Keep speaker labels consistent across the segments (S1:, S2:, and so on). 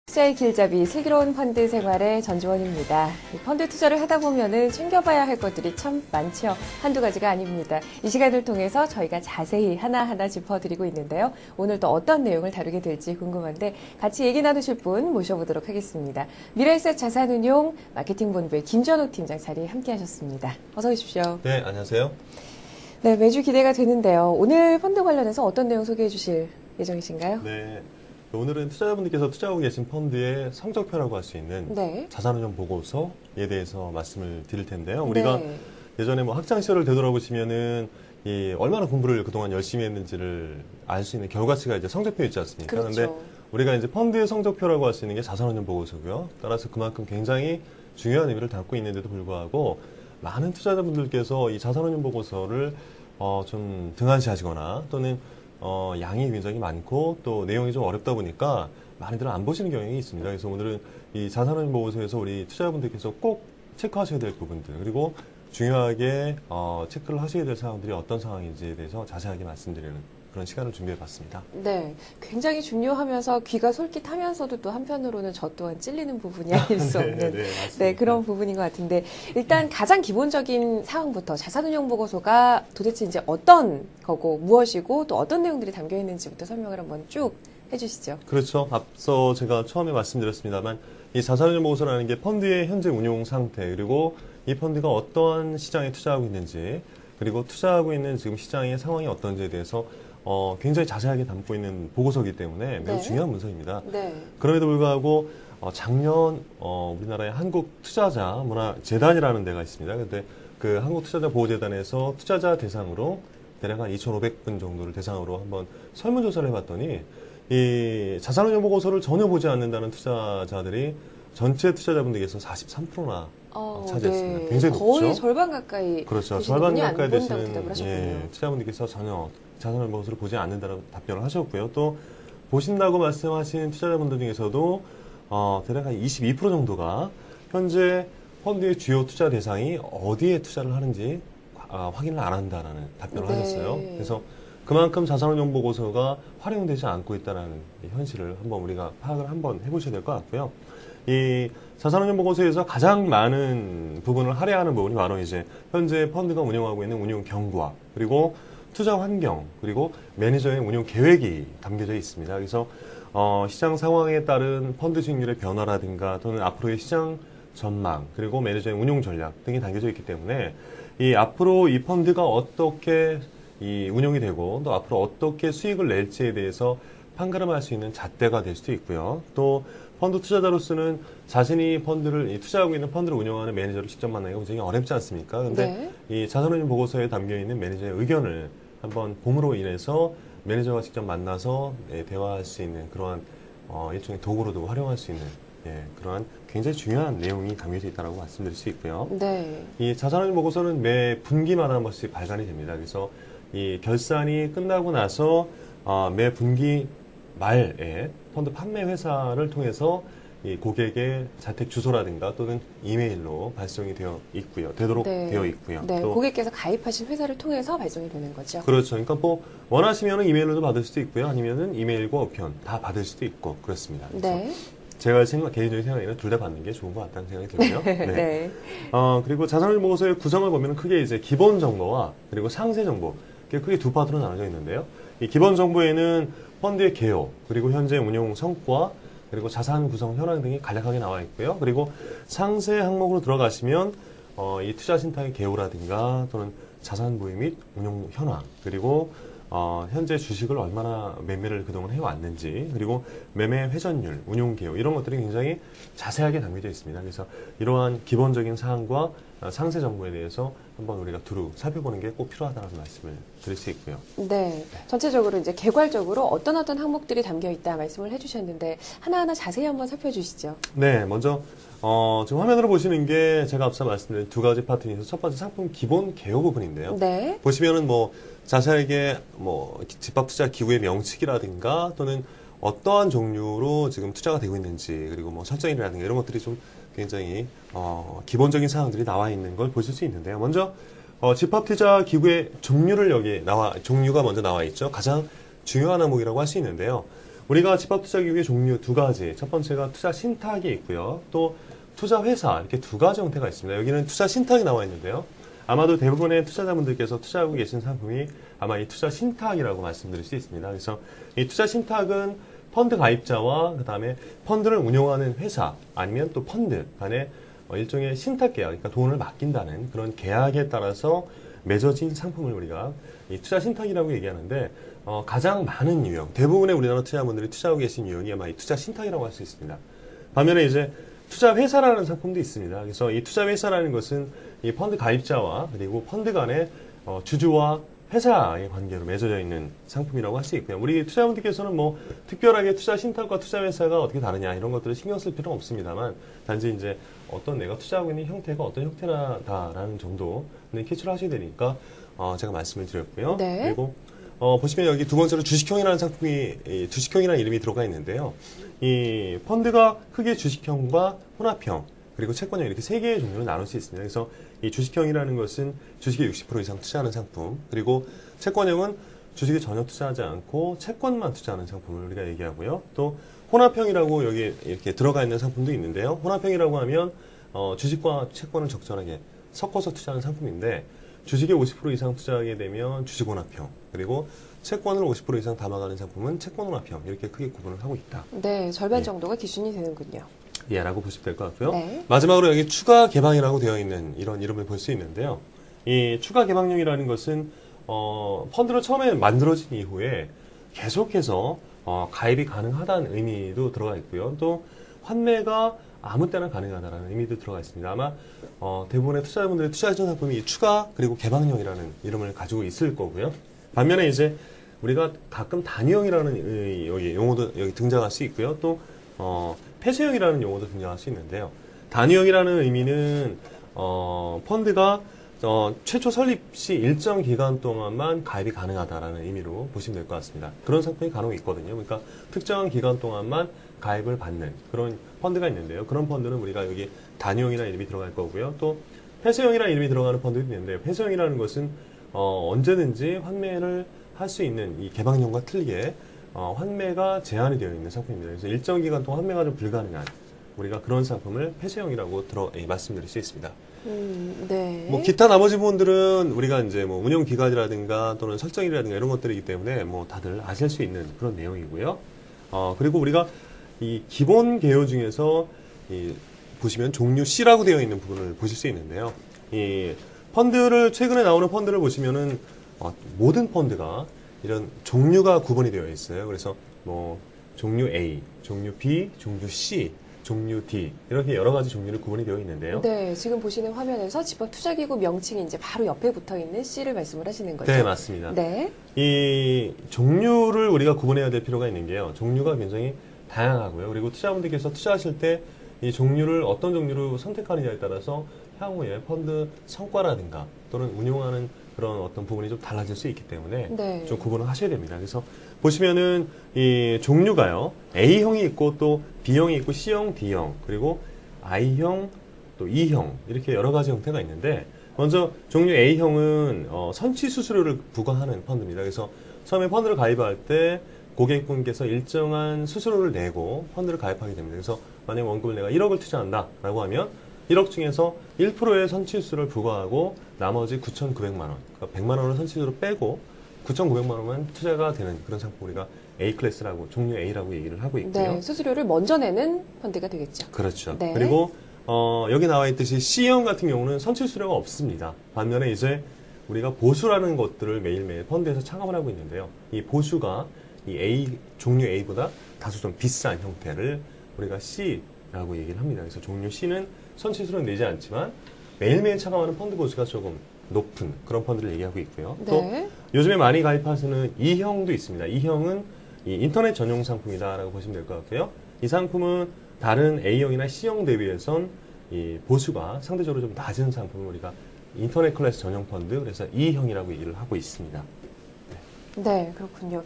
S1: 투자의 길잡이 슬기로운 펀드 생활의 전주원입니다. 펀드 투자를 하다 보면은 챙겨봐야 할 것들이 참 많죠. 한두 가지가 아닙니다. 이 시간을 통해서 저희가 자세히 하나하나 짚어드리고 있는데요. 오늘 또 어떤 내용을 다루게 될지 궁금한데 같이 얘기 나누실 분 모셔보도록 하겠습니다. 미래에셋 자산운용 마케팅본부의 김전욱 팀장 자리에 함께하셨습니다. 어서 오십시오.
S2: 네, 안녕하세요.
S1: 네, 매주 기대가 되는데요. 오늘 펀드 관련해서 어떤 내용 소개해 주실 예정이신가요?
S2: 네. 오늘은 투자자분들께서 투자하고 계신 펀드의 성적표라고 할 수 있는
S1: 네.
S2: 자산운용 보고서에 대해서 말씀을 드릴 텐데요. 우리가
S1: 네.
S2: 예전에 학창 시절을 되돌아보시면은 얼마나 공부를 그동안 열심히 했는지를 알 수 있는 결과치가 이제 성적표에 있지 않습니까?
S1: 그렇죠.
S2: 그런데 우리가 이제 펀드의 성적표라고 할 수 있는 게 자산운용 보고서고요. 따라서 그만큼 굉장히 중요한 의미를 담고 있는데도 불구하고 많은 투자자분들께서 이 자산운용 보고서를 좀 등한시하시거나 또는 양이 굉장히 많고 또 내용이 좀 어렵다 보니까 많이들 안 보시는 경향이 있습니다. 그래서 오늘은 이 자산운용 보고서에서 우리 투자자분들께서 꼭 체크하셔야 될 부분들 그리고 중요하게 체크를 하셔야 될 사항들이 어떤 상황인지에 대해서 자세하게 말씀드리는 그런 시간을 준비해봤습니다.
S1: 네, 굉장히 중요하면서 귀가 솔깃하면서도 또 한편으로는 저 또한 찔리는 부분이 아닐 수 없는 네, 그런 부분인 것 같은데 일단 가장 기본적인 사항부터 자산운용 보고서가 도대체 이제 어떤 거고 무엇이고 또 어떤 내용들이 담겨 있는지부터 설명을 한번 쭉 해주시죠.
S2: 그렇죠. 앞서 제가 처음에 말씀드렸습니다만 이 자산운용 보고서라는 게 펀드의 현재 운용 상태 그리고 이 펀드가 어떠한 시장에 투자하고 있는지 그리고 투자하고 있는 지금 시장의 상황이 어떤지에 대해서 굉장히 자세하게 담고 있는 보고서이기 때문에 매우
S1: 네.
S2: 중요한 문서입니다.
S1: 네.
S2: 그럼에도 불구하고 작년 우리나라의 한국투자자문화재단이라는 데가 있습니다. 근데 그 한국투자자보호재단에서 투자자 대상으로 대략 한 2,500분 정도를 대상으로 한번 설문조사를 해봤더니 이 자산운용 보고서를 전혀 보지 않는다는 투자자들이 전체 투자자분들께서 43%나 차지했습니다.
S1: 네.
S2: 굉장히 높죠.
S1: 거의 절반 가까이
S2: 그렇죠. 절반 가까이 되시는
S1: 대답을 하셨군요.
S2: 투자분들께서 전혀 자산운용 보고서를 보지 않는다라고 답변을 하셨고요. 또 보신다고 말씀하신 투자자분들 중에서도 대략 한 22% 정도가 현재 펀드의 주요 투자 대상이 어디에 투자를 하는지 확인을 안 한다라는 답변을
S1: 네.
S2: 하셨어요. 그래서 그만큼 자산운용 보고서가 활용되지 않고 있다는 현실을 한번 우리가 파악을 한번 해보셔야 될 것 같고요. 이 자산운용 보고서에서 가장 많은 부분을 할애하는 부분이 바로 이제 현재 펀드가 운영하고 있는 운용 경과 그리고 투자 환경 그리고 매니저의 운용 계획이 담겨져 있습니다. 그래서 시장 상황에 따른 펀드 수익률의 변화라든가 또는 앞으로의 시장 전망 그리고 매니저의 운용 전략 등이 담겨져 있기 때문에 이 앞으로 이 펀드가 어떻게 이 운용이 되고 또 앞으로 어떻게 수익을 낼지에 대해서 판가름할 수 있는 잣대가 될 수도 있고요. 또 펀드 투자자로서는 자신이 투자하고 있는 펀드를 운영하는 매니저를 직접 만나기가 굉장히 어렵지 않습니까? 근데 이 자산운용 보고서에 담겨 있는 매니저의 의견을 한번 봄으로 인해서 매니저가 직접 만나서 대화할 수 있는 그러한 일종의 도구로도 활용할 수 있는 그러한 굉장히 중요한 내용이 담겨져 있다고 말씀드릴 수 있고요.
S1: 네.
S2: 이 자산운용 보고서는 매 분기마다 한 번씩 발간이 됩니다. 그래서 이 결산이 끝나고 나서 매 분기 말에 펀드 판매 회사를 통해서 이 고객의 자택 주소라든가 또는 이메일로 발송이 되도록 되어 있고요.
S1: 네,
S2: 또
S1: 고객께서 가입하신 회사를 통해서 발송이 되는 거죠.
S2: 그렇죠. 그러니까 원하시면 이메일로도 받을 수도 있고요. 아니면은 이메일과 우편 다 받을 수도 있고 그렇습니다.
S1: 네.
S2: 제가 개인적인 생각에는 둘 다 받는 게 좋은 것 같다는 생각이 들고요. 네.
S1: 네.
S2: 그리고 자산운용 보고서의 구성을 보면 크게 이제 기본 정보와 그리고 상세 정보 크게 두 파트로 나눠져 있는데요. 이 기본 정보에는 펀드의 개요, 그리고 현재 운용 성과, 그리고 자산 구성 현황 등이 간략하게 나와 있고요. 그리고 상세 항목으로 들어가시면 이 투자 신탁의 개요라든가 또는 자산 부위 및 운용 현황, 그리고 현재 주식을 얼마나 매매를 그동안 해왔는지, 그리고 매매 회전율, 운용 개요 이런 것들이 굉장히 자세하게 담겨져 있습니다. 그래서 이러한 기본적인 사항과 상세 정보에 대해서 한번 우리가 두루 살펴보는 게 꼭 필요하다는 말씀을 드릴 수 있고요.
S1: 네. 전체적으로 이제 개괄적으로 어떤 항목들이 담겨 있다 말씀을 해주셨는데 하나하나 자세히 한번 살펴주시죠.
S2: 네, 먼저 지금 화면으로 보시는 게 제가 앞서 말씀드린 두 가지 파트에서 첫 번째 상품 기본 개요 부분인데요.
S1: 네.
S2: 보시면은 자세하게 집합 투자 기구의 명칭이라든가 또는 어떠한 종류로 지금 투자가 되고 있는지 그리고 설정이라든가 이런 것들이 좀 굉장히 기본적인 사항들이 나와 있는 걸 보실 수 있는데요. 먼저 집합 투자 기구의 종류가 먼저 나와 있죠. 가장 중요한 항목이라고 할 수 있는데요. 우리가 집합투자기구의 종류 두 가지. 첫 번째가 투자 신탁이 있고요. 또 투자 회사 이렇게 두 가지 형태가 있습니다. 여기는 투자 신탁이 나와 있는데요. 아마도 대부분의 투자자분들께서 투자하고 계신 상품이 아마 이 투자 신탁이라고 말씀드릴 수 있습니다. 그래서 이 투자 신탁은 펀드 가입자와 그다음에 펀드를 운용하는 회사 아니면 또 펀드 간의 일종의 신탁 계약, 그러니까 돈을 맡긴다는 그런 계약에 따라서 맺어진 상품을 우리가 이 투자 신탁이라고 얘기하는데 가장 많은 유형, 대부분의 우리나라 투자자분들이 투자하고 계신 유형이 아마 이 투자 신탁이라고 할 수 있습니다. 반면에 이제 투자 회사라는 상품도 있습니다. 그래서 이 투자 회사라는 것은 이 펀드 가입자와 그리고 펀드 간의 주주와 회사의 관계로 맺어져 있는 상품이라고 할 수 있고요. 우리 투자자분들께서는 뭐 특별하게 투자 신탁과 투자 회사가 어떻게 다르냐 이런 것들을 신경 쓸 필요는 없습니다만 단지 이제 어떤 내가 투자하고 있는 형태가 어떤 형태다라는 정도는 캐치를 하셔야 되니까 제가 말씀을 드렸고요.
S1: 네.
S2: 그리고 보시면 여기 두 번째로 주식형이라는 주식형이라는 이름이 들어가 있는데요. 이 펀드가 크게 주식형과 혼합형 그리고 채권형 이렇게 세 개의 종류로 나눌 수 있습니다. 그래서 이 주식형이라는 것은 주식에 60% 이상 투자하는 상품, 그리고 채권형은 주식에 전혀 투자하지 않고 채권만 투자하는 상품을 우리가 얘기하고요. 또 혼합형이라고 여기 이렇게 들어가 있는 상품도 있는데요. 혼합형이라고 하면 주식과 채권을 적절하게 섞어서 투자하는 상품인데 주식에 50% 이상 투자하게 되면 주식혼합형, 그리고 채권을 50% 이상 담아가는 상품은 채권혼합형 이렇게 크게 구분을 하고 있다.
S1: 네, 절반 정도가 기준이 되는군요.
S2: 예, 라고 보시면 될 것 같고요.
S1: 네.
S2: 마지막으로 여기 추가 개방이라고 되어 있는 이런 이름을 볼 수 있는데요. 이 추가 개방형이라는 것은 펀드를 처음에 만들어진 이후에 계속해서 가입이 가능하다는 의미도 들어가 있고요. 또 환매가 아무 때나 가능하다는 의미도 들어가 있습니다. 아마 대부분의 투자자분들의 투자하신 상품이 이 추가 그리고 개방형이라는 이름을 가지고 있을 거고요. 반면에 이제 우리가 가끔 단위형이라는 여기 용어도 여기 등장할 수 있고요. 또 폐쇄형이라는 용어도 등장할 수 있는데요. 단위형이라는 의미는 펀드가 최초 설립 시 일정 기간 동안만 가입이 가능하다라는 의미로 보시면 될 것 같습니다. 그런 상품이 간혹 있거든요. 그러니까 특정한 기간 동안만 가입을 받는 그런 펀드가 있는데요. 그런 펀드는 우리가 여기 단위형이라는 이름이 들어갈 거고요. 또 폐쇄형이라는 이름이 들어가는 펀드도 있는데 폐쇄형이라는 것은 언제든지 환매를 할 수 있는 이 개방형과 틀리게 환매가 제한이 되어 있는 상품입니다. 그래서 일정 기간 동안 환매가 좀 불가능한 우리가 그런 상품을 폐쇄형이라고 말씀드릴 수 있습니다.
S1: 네.
S2: 뭐 기타 나머지 부분들은 우리가 이제 뭐 운영 기간이라든가 또는 설정이라든가 이런 것들이기 때문에 뭐 다들 아실 수 있는 그런 내용이고요. 그리고 우리가 이 기본 개요 중에서 보시면 종류 C라고 되어 있는 부분을 보실 수 있는데요. 이 펀드를 최근에 나오는 펀드를 보시면은 모든 펀드가 이런 종류가 구분이 되어 있어요. 그래서 뭐 종류 A, 종류 B, 종류 C, 종류 D 이렇게 여러 가지 종류로 구분이 되어 있는데요.
S1: 네, 지금 보시는 화면에서 집합 투자기구 명칭이 이제 바로 옆에 붙어 있는 C를 말씀을 하시는 거죠.
S2: 네, 맞습니다.
S1: 네.
S2: 이 종류를 우리가 구분해야 될 필요가 있는 게요. 종류가 굉장히 다양하고요. 그리고 투자분들께서 투자하실 때 이 종류를 어떤 종류로 선택하느냐에 따라서 향후에 펀드 성과라든가 또는 운용하는 그런 어떤 부분이 좀 달라질 수 있기 때문에
S1: 네.
S2: 좀 구분을 하셔야 됩니다. 그래서 보시면은 이 종류가요. A형이 있고 또 B형이 있고 C형, D형 그리고 I형 또 E형 이렇게 여러 가지 형태가 있는데 먼저 종류 A형은 선취 수수료를 부과하는 펀드입니다. 그래서 처음에 펀드를 가입할 때 고객분께서 일정한 수수료를 내고 펀드를 가입하게 됩니다. 그래서 만약 원금을 내가 1억을 투자한다라고 하면 1억 중에서 1%의 선취수를 부과하고 나머지 9,900만 원, 그러니까 100만 원을 선취수로 빼고 9,900만 원만 투자가 되는 그런 상품 우리가 A 클래스라고 종류 A라고 얘기를 하고 있고요.
S1: 네, 수수료를 먼저 내는 펀드가 되겠죠.
S2: 그렇죠.
S1: 네.
S2: 그리고 여기 나와 있듯이 C형 같은 경우는 선취수료가 없습니다. 반면에 이제 우리가 보수라는 것들을 매일매일 펀드에서 창업을 하고 있는데요. 이 보수가 이 종류 A보다 다소 좀 비싼 형태를 우리가 C라고 얘기를 합니다. 그래서 종류 C는 선취수료는 내지 않지만 매일매일 차감하는 펀드 보수가 조금 높은 그런 펀드를 얘기하고 있고요.
S1: 네.
S2: 또 요즘에 많이 가입하시는 E형도 있습니다. E형은 이 인터넷 전용 상품이다라고 보시면 될 것 같고요. 이 상품은 다른 A형이나 C형 대비해선 이 보수가 상대적으로 좀 낮은 상품을 우리가 인터넷 클래스 전용 펀드, 그래서 E형이라고 얘기를 하고 있습니다.
S1: 네, 그렇군요.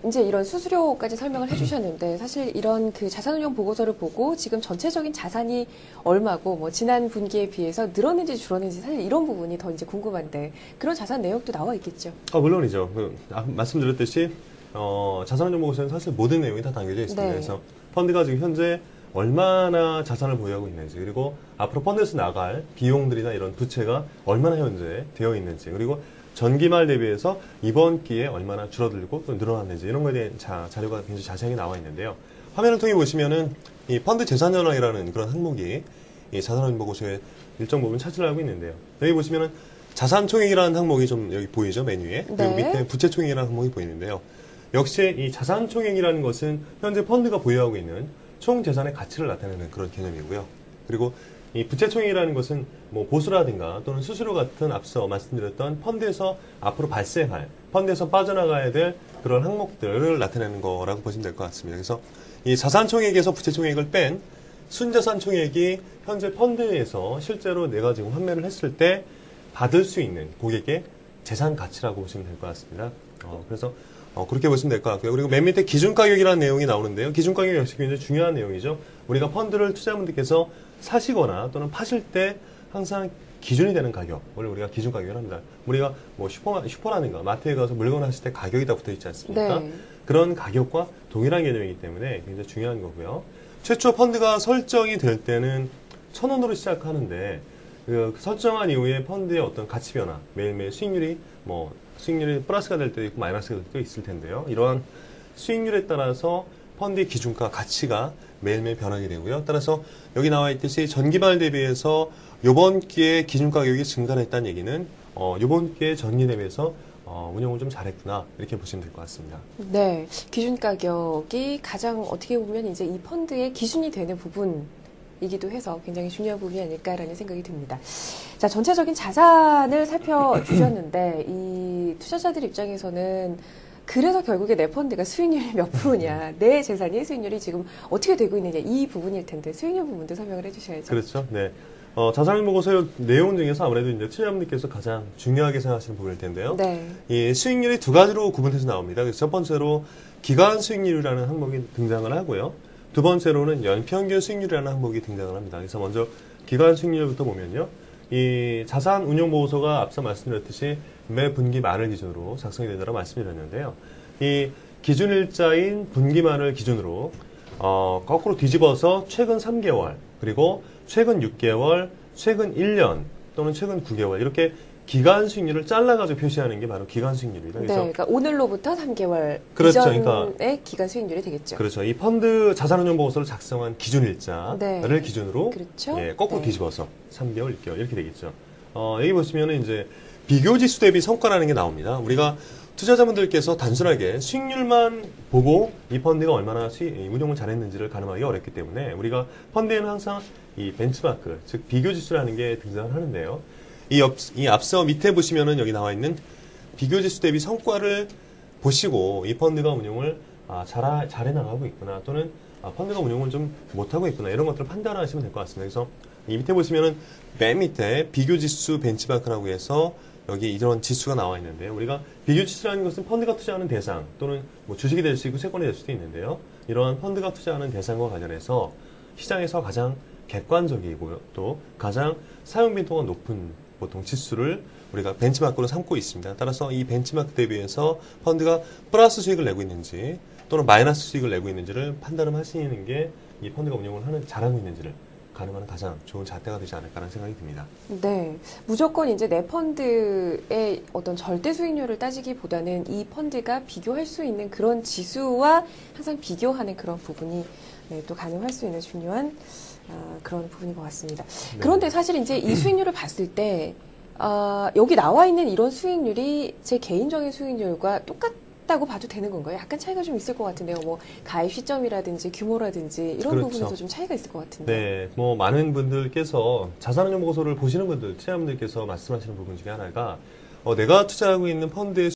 S1: 이제 이런 수수료까지 설명을 해주셨는데 사실 이런 그 자산운용 보고서를 보고 지금 전체적인 자산이 얼마고 뭐 지난 분기에 비해서 늘었는지 줄었는지 사실 이런 부분이 더 이제 궁금한데 그런 자산 내역도 나와 있겠죠.
S2: 물론이죠. 말씀드렸듯이 자산운용 보고서에는 사실 모든 내용이 다 담겨져 있습니다.
S1: 네.
S2: 그래서 펀드가 지금 현재 얼마나 자산을 보유하고 있는지, 그리고 앞으로 펀드에서 나갈 비용들이나 이런 부채가 얼마나 현재 되어 있는지, 그리고 전기말 대비해서 이번 기에 얼마나 줄어들고 또 늘어났는지 이런 거에 대한 자료가 굉장히 자세하게 나와 있는데요. 화면을 통해 보시면은 이 펀드 재산 현황이라는 그런 항목이 이 자산운용 보고서의 일정 부분 차지를 하고 있는데요. 여기 보시면은 자산 총액이라는 항목이 좀 여기 보이죠, 메뉴에. 그리고
S1: 네.
S2: 밑에 부채 총액이라는 항목이 보이는데요. 역시 이 자산 총액이라는 것은 현재 펀드가 보유하고 있는 총 재산의 가치를 나타내는 그런 개념이고요. 그리고 이 부채 총액이라는 것은 뭐 보수라든가 또는 수수료 같은 앞서 말씀드렸던 펀드에서 앞으로 발생할, 펀드에서 빠져나가야 될 그런 항목들을 나타내는 거라고 보시면 될 것 같습니다. 그래서 이 자산 총액에서 부채 총액을 뺀 순자산 총액이 현재 펀드에서 실제로 내가 지금 환매를 했을 때 받을 수 있는 고객의 재산 가치라고 보시면 될 것 같습니다. 그래서 그렇게 보시면 될 것 같고요. 그리고 맨 밑에 기준 가격이라는 내용이 나오는데요. 기준 가격이 역시 굉장히 중요한 내용이죠. 우리가 펀드를 투자자분들께서 사시거나 또는 파실 때 항상 기준이 되는 가격을 우리가 기준 가격을 합니다. 우리가 뭐 슈퍼라든가 마트에 가서 물건을 하실 때 가격이 다 붙어 있지 않습니까?
S1: 네.
S2: 그런 가격과 동일한 개념이기 때문에 굉장히 중요한 거고요. 최초 펀드가 설정이 될 때는 1,000원으로 시작하는데 그 설정한 이후에 펀드의 어떤 가치 변화, 매일매일 수익률이 플러스가 될 때도 있고 마이너스가 될 때도 있을 텐데요. 이러한 수익률에 따라서 펀드의 기준가 가치가 매일매일 변하게 되고요. 따라서 여기 나와 있듯이 전기말 대비해서 이번 기회 기준 가격이 증가를 했다는 얘기는 이번 기회 전기 대비해서 운영을 좀 잘했구나 이렇게 보시면 될 것 같습니다.
S1: 네. 기준 가격이 가장 어떻게 보면 이제 이 펀드의 기준이 되는 부분이기도 해서 굉장히 중요한 부분이 아닐까라는 생각이 듭니다. 자, 전체적인 자산을 살펴주셨는데 이 투자자들 입장에서는 그래서 결국에 내 펀드가 수익률이 몇 프로냐, 내 재산이 수익률이 지금 어떻게 되고 있느냐 이 부분일 텐데 수익률 부분도 설명을 해주셔야죠.
S2: 그렇죠. 네. 자산을 보고서 내용 중에서 아무래도 이제 투자자분들께서 가장 중요하게 생각하시는 부분일 텐데요.
S1: 네.
S2: 이 수익률이 두 가지로 구분해서 나옵니다. 그래서 첫 번째로 기간 수익률이라는 항목이 등장을 하고요. 두 번째로는 연평균 수익률이라는 항목이 등장을 합니다. 그래서 먼저 기간 수익률부터 보면요. 이 자산 운용 보고서가 앞서 말씀드렸듯이 매 분기 말을 기준으로 작성이 된다고 말씀드렸는데요. 이 기준일자인 분기말을 기준으로 거꾸로 뒤집어서 최근 3개월, 그리고 최근 6개월, 최근 1년 또는 최근 9개월 이렇게 기간 수익률을 잘라가지고 표시하는 게 바로 기간 수익률입니다.
S1: 네,
S2: 그래서
S1: 그러니까 오늘로부터 3개월
S2: 그렇죠.
S1: 이전의
S2: 그러니까
S1: 기간 수익률이 되겠죠.
S2: 그렇죠. 이 펀드 자산운용 보고서를 작성한 기준일자를
S1: 네.
S2: 기준으로
S1: 그렇죠.
S2: 거꾸로
S1: 네.
S2: 뒤집어서 3개월, 6개월 이렇게 되겠죠. 여기 보시면은 이제 비교지수 대비 성과라는 게 나옵니다. 우리가 투자자분들께서 단순하게 수익률만 보고 이 펀드가 얼마나 운용을 잘했는지를 가늠하기 어렵기 때문에 우리가 펀드에는 항상 이 벤치마크, 즉 비교지수라는 게 등장을 하는데요. 이 앞서 밑에 보시면은 여기 나와 있는 비교지수 대비 성과를 보시고 이 펀드가 운용을 잘해 나가고 있구나 또는 펀드가 운용을 좀 못하고 있구나 이런 것들을 판단하시면 될 것 같습니다. 그래서 이 밑에 보시면은 맨 밑에 비교지수 벤치마크라고 해서 여기 이런 지수가 나와 있는데 우리가 비교지수라는 것은 펀드가 투자하는 대상 또는 뭐 주식이 될 수 있고 채권이 될 수도 있는데요. 이러한 펀드가 투자하는 대상과 관련해서 시장에서 가장 객관적이고 또 가장 사용 빈도가 높은 보통 지수를 우리가 벤치마크로 삼고 있습니다. 따라서 이 벤치마크 대비해서 펀드가 플러스 수익을 내고 있는지 또는 마이너스 수익을 내고 있는지를 판단을 하시는 게 이 펀드가 운영을 잘하고 있는지를 가늠하는 가장 좋은 잣대가 되지 않을까라는 생각이 듭니다.
S1: 네. 무조건 이제 내 펀드의 어떤 절대 수익률을 따지기보다는 이 펀드가 비교할 수 있는 그런 지수와 항상 비교하는 그런 부분이 또 가능할 수 있는 중요한 그런 부분인 것 같습니다.
S2: 네.
S1: 그런데 사실 이제 이 수익률을 봤을 때 여기 나와 있는 이런 수익률이 제 개인적인 수익률과 똑같다고 봐도 되는 건가요? 약간 차이가 좀 있을 것 같은데요. 뭐 가입 시점이라든지 규모라든지 이런
S2: 그렇죠.
S1: 부분에서 좀 차이가 있을 것 같은데.
S2: 네, 뭐 많은 분들께서 자산운용 보고서를 보시는 분들, 투자자분들께서 말씀하시는 부분 중에 하나가 내가 투자하고 있는 펀드의